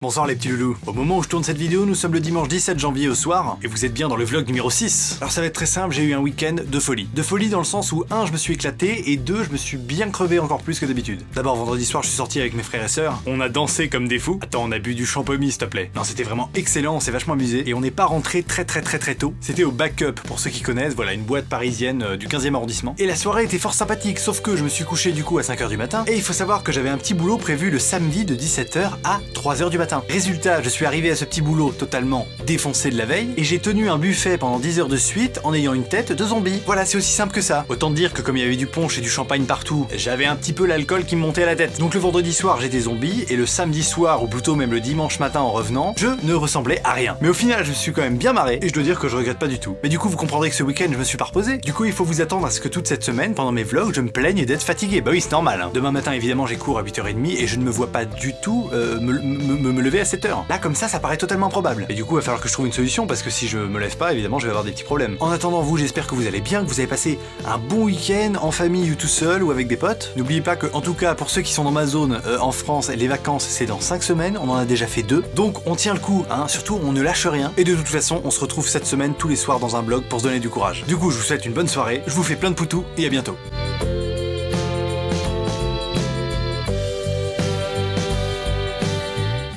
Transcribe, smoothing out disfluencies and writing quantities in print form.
Bonsoir les petits loulous. Au moment où je tourne cette vidéo, nous sommes le dimanche 17 janvier au soir, et vous êtes bien dans le vlog numéro 6. Alors ça va être très simple, j'ai eu un week-end de folie. De folie dans le sens où 1, je me suis éclaté, et 2, je me suis bien crevé encore plus que d'habitude. D'abord, vendredi soir, je suis sorti avec mes frères et sœurs, on a dansé comme des fous. Attends, on a bu du champomis s'il te plaît. Non, c'était vraiment excellent, on s'est vachement amusé, et on n'est pas rentré très tôt. C'était au Backup, pour ceux qui connaissent, voilà, une boîte parisienne du 15e arrondissement. Et la soirée était fort sympathique, sauf que je me suis couché du coup à 5h du matin, et il faut savoir que j'avais un petit boulot prévu le samedi de 17h à 3h du matin. Résultat, je suis arrivé à ce petit boulot totalement défoncé de la veille, et j'ai tenu un buffet pendant 10 heures de suite en ayant une tête de zombie. Voilà, c'est aussi simple que ça. Autant dire que comme il y avait du punch et du champagne partout, j'avais un petit peu l'alcool qui me montait à la tête. Donc le vendredi soir j'étais zombie, et le samedi soir, ou plutôt même le dimanche matin en revenant, je ne ressemblais à rien. Mais au final, je me suis quand même bien marré, et je dois dire que je regrette pas du tout. Mais du coup, vous comprendrez que ce week-end, je me suis pas reposé. Du coup, il faut vous attendre à ce que toute cette semaine, pendant mes vlogs, je me plaigne d'être fatigué. Bah oui, c'est normal, hein. Demain matin, évidemment, j'ai cours à 8h30, et je ne me vois pas du tout me lever à 7h. Là, comme ça paraît totalement improbable. Et du coup, il va falloir que je trouve une solution, parce que si je me lève pas, évidemment, je vais avoir des petits problèmes. En attendant, vous, j'espère que vous allez bien, que vous avez passé un bon week-end en famille ou tout seul ou avec des potes. N'oubliez pas que, en tout cas, pour ceux qui sont dans ma zone en France, les vacances, c'est dans 5 semaines, on en a déjà fait 2. Donc, on tient le coup, hein, surtout, on ne lâche rien. Et de toute façon, on se retrouve cette semaine tous les soirs dans un blog pour se donner du courage. Du coup, je vous souhaite une bonne soirée, je vous fais plein de poutous et à bientôt.